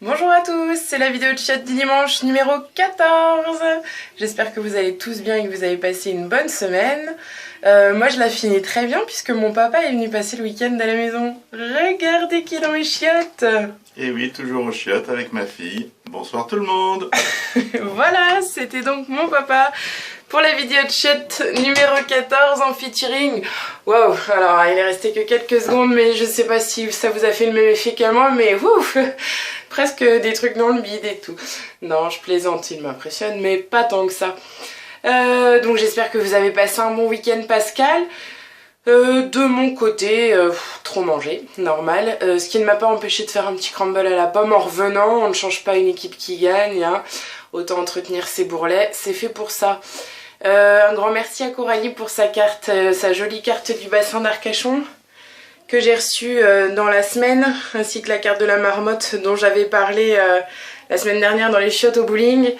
Bonjour à tous, c'est la vidéo de chiottes du dimanche numéro 14. J'espère que vous allez tous bien et que vous avez passé une bonne semaine. Moi je la finis très bien puisque mon papa est venu passer le week-end à la maison. Regardez qui est dans mes chiottes. Et oui, toujours aux chiottes avec ma fille. Bonsoir tout le monde. Voilà, c'était donc mon papa pour la vidéo de chiottes numéro 14 en featuring. Waouh, alors il est resté que quelques secondes mais je sais pas si ça vous a fait le même effet qu'à moi mais ouf, presque des trucs dans le bide et tout. Non, je plaisante, il m'impressionne mais pas tant que ça. Donc j'espère que vous avez passé un bon week-end pascal. De mon côté, trop mangé, normal. Ce qui ne m'a pas empêché de faire un petit crumble à la pomme en revenant. On ne change pas une équipe qui gagne, hein. Autant entretenir ses bourrelets, c'est fait pour ça. Un grand merci à Coralie pour sa carte, sa jolie carte du bassin d'Arcachon que j'ai reçue dans la semaine, ainsi que la carte de la marmotte dont j'avais parlé la semaine dernière dans les chiottes au bowling.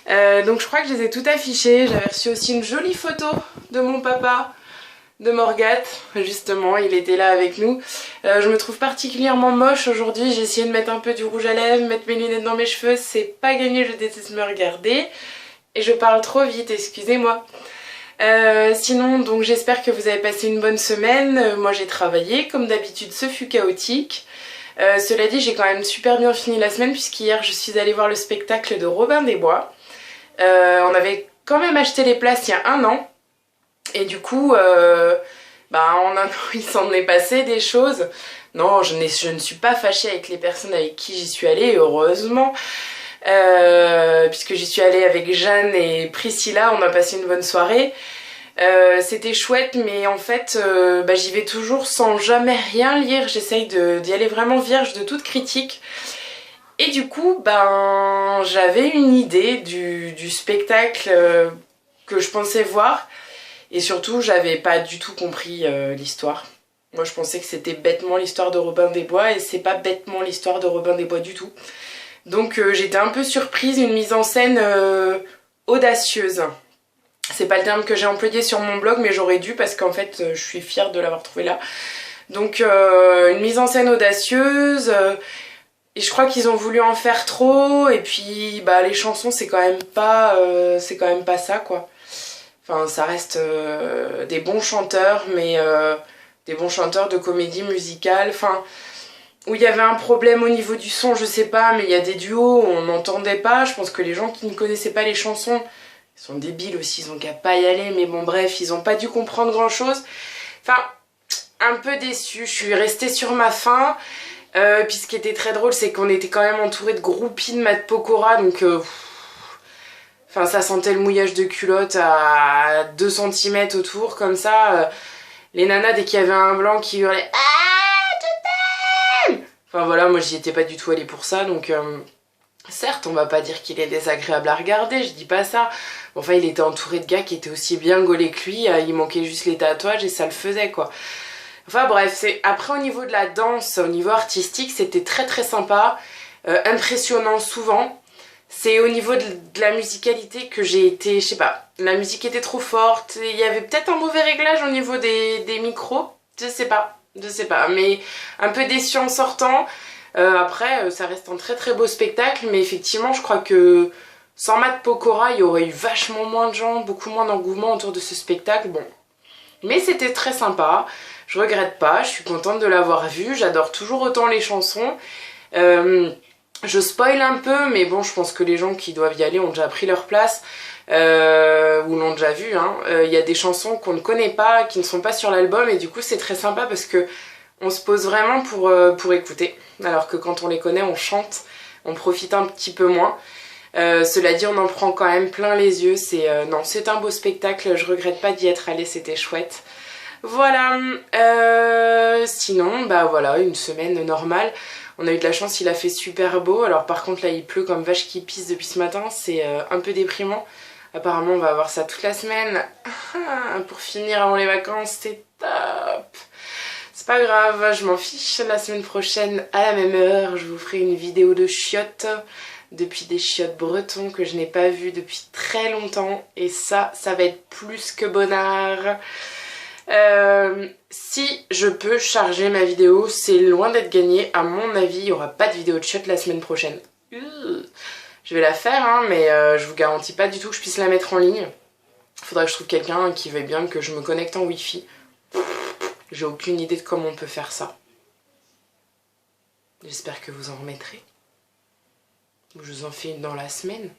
Donc je crois que je les ai toutes affichées. J'avais reçu aussi une jolie photo de mon papa, de Morgate, justement, il était là avec nous. Je me trouve particulièrement moche aujourd'hui, j'ai essayé de mettre un peu du rouge à lèvres, mettre mes lunettes dans mes cheveux, c'est pas gagné, je déteste me regarder. Et je parle trop vite, excusez-moi. Sinon, donc j'espère que vous avez passé une bonne semaine. Moi j'ai travaillé, comme d'habitude ce fut chaotique. Cela dit, j'ai quand même super bien fini la semaine puisqu'hier je suis allée voir le spectacle de Robin des Bois. On avait quand même acheté les places il y a un an. Et du coup, en un an, il s'en est passé des choses. Non, je ne suis pas fâchée avec les personnes avec qui j'y suis allée, heureusement. Puisque j'y suis allée avec Jeanne et Priscilla, on a passé une bonne soirée. C'était chouette, mais en fait, j'y vais toujours sans jamais rien lire. J'essaye d'y aller vraiment vierge de toute critique. Et du coup, j'avais une idée du spectacle que je pensais voir. Et surtout, j'avais pas du tout compris l'histoire. Moi, je pensais que c'était bêtement l'histoire de Robin des Bois, et c'est pas bêtement l'histoire de Robin des Bois du tout. Donc j'étais un peu surprise, une mise en scène audacieuse. C'est pas le terme que j'ai employé sur mon blog, mais j'aurais dû parce qu'en fait, je suis fière de l'avoir trouvé là. Donc une mise en scène audacieuse, et je crois qu'ils ont voulu en faire trop, et puis les chansons, c'est quand même pas ça, quoi. Enfin, ça reste des bons chanteurs, mais des bons chanteurs de comédie musicale. Enfin, où il y avait un problème au niveau du son, je sais pas, mais il y a des duos où on n'entendait pas. Je pense que les gens qui ne connaissaient pas les chansons, ils sont débiles aussi, ils ont qu'à pas y aller. Mais bon, bref, ils ont pas dû comprendre grand chose. Enfin, un peu déçue. Je suis restée sur ma faim. Puis ce qui était très drôle, c'est qu'on était quand même entouré de groupies de Matt Pokora, donc... Enfin, ça sentait le mouillage de culotte à 2 cm autour, comme ça. Les nanas, dès qu'il y avait un blanc qui hurlait « Ah, je t'aime !» Enfin voilà, moi j'y étais pas du tout allée pour ça, donc... certes, on va pas dire qu'il est désagréable à regarder, je dis pas ça. Enfin, il était entouré de gars qui étaient aussi bien gaulés que lui, il manquait juste les tatouages et ça le faisait, quoi. Enfin bref, après au niveau de la danse, au niveau artistique, c'était très très sympa, impressionnant souvent. C'est au niveau de la musicalité que j'ai été, je sais pas, la musique était trop forte, il y avait peut-être un mauvais réglage au niveau des micros, je sais pas, mais un peu déçu en sortant. Après, ça reste un très très beau spectacle, mais effectivement, je crois que sans Matt Pokora, il y aurait eu vachement moins de gens, beaucoup moins d'engouement autour de ce spectacle, bon. Mais c'était très sympa, je regrette pas, je suis contente de l'avoir vu, j'adore toujours autant les chansons. Je spoil un peu, mais bon, je pense que les gens qui doivent y aller ont déjà pris leur place, ou l'ont déjà vu, hein. Y a des chansons qu'on ne connaît pas, qui ne sont pas sur l'album, et du coup c'est très sympa parce que on se pose vraiment pour écouter, alors que quand on les connaît, on chante, on profite un petit peu moins. Cela dit, on en prend quand même plein les yeux, non, c'est un beau spectacle, je regrette pas d'y être allée, c'était chouette. Voilà, sinon, voilà, une semaine normale. On a eu de la chance, il a fait super beau. Alors par contre là il pleut comme vache qui pisse depuis ce matin, c'est un peu déprimant. Apparemment on va avoir ça toute la semaine. Pour finir avant les vacances, c'est top. C'est pas grave, je m'en fiche. La semaine prochaine à la même heure, je vous ferai une vidéo de chiottes. Depuis des chiottes bretons que je n'ai pas vues depuis très longtemps. Et ça va être plus que bonnard. Si je peux charger ma vidéo, c'est loin d'être gagné. À mon avis, il n'y aura pas de vidéo de shot la semaine prochaine. Je vais la faire, hein, mais je vous garantis pas du tout que je puisse la mettre en ligne. Faudrait que je trouve quelqu'un qui veuille bien que je me connecte en Wi-Fi. J'ai aucune idée de comment on peut faire ça. J'espère que vous en remettrez. Je vous en fais une dans la semaine.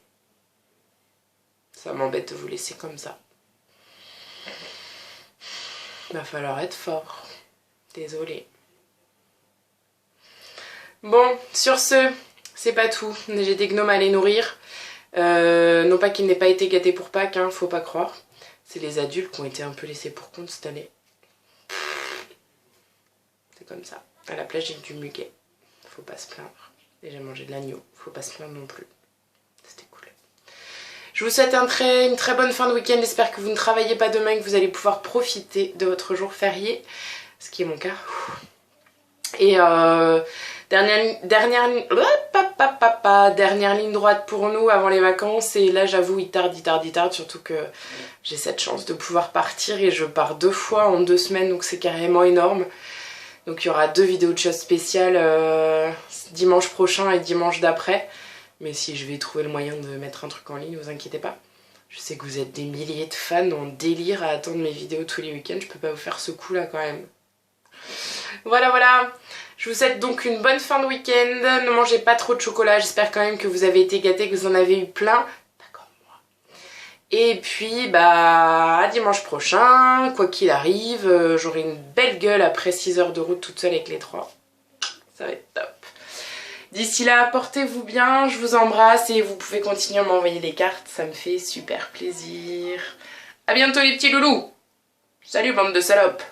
Ça m'embête de vous laisser comme ça. Va falloir être fort. Désolée. Bon, sur ce, c'est pas tout. J'ai des gnomes à les nourrir. Non pas qu'ils n'aient pas été gâtés pour Pâques, hein, faut pas croire. C'est les adultes qui ont été un peu laissés pour compte cette année. C'est comme ça. À la plage, j'ai du muguet. Faut pas se plaindre. Et j'ai mangé de l'agneau. Faut pas se plaindre non plus. C'était cool. Je vous souhaite une très bonne fin de week-end. J'espère que vous ne travaillez pas demain et que vous allez pouvoir profiter de votre jour férié. Ce qui est mon cas. Et dernière ligne droite pour nous avant les vacances. Et là, j'avoue, il tarde. Surtout que j'ai cette chance de pouvoir partir. Et je pars 2 fois en 2 semaines. Donc c'est carrément énorme. Donc il y aura 2 vidéos de choses spéciales dimanche prochain et dimanche d'après. Mais si je vais trouver le moyen de mettre un truc en ligne, vous inquiétez pas. Je sais que vous êtes des milliers de fans en délire à attendre mes vidéos tous les week-ends. Je peux pas vous faire ce coup là quand même. Voilà. Je vous souhaite donc une bonne fin de week-end. Ne mangez pas trop de chocolat. J'espère quand même que vous avez été gâtés, que vous en avez eu plein. D'accord, moi. Et puis, à dimanche prochain. Quoi qu'il arrive, j'aurai une belle gueule après 6 heures de route toute seule avec les 3. Ça va être top. D'ici là, portez-vous bien. Je vous embrasse et vous pouvez continuer à m'envoyer des cartes. Ça me fait super plaisir. À bientôt les petits loulous. Salut bande de salopes.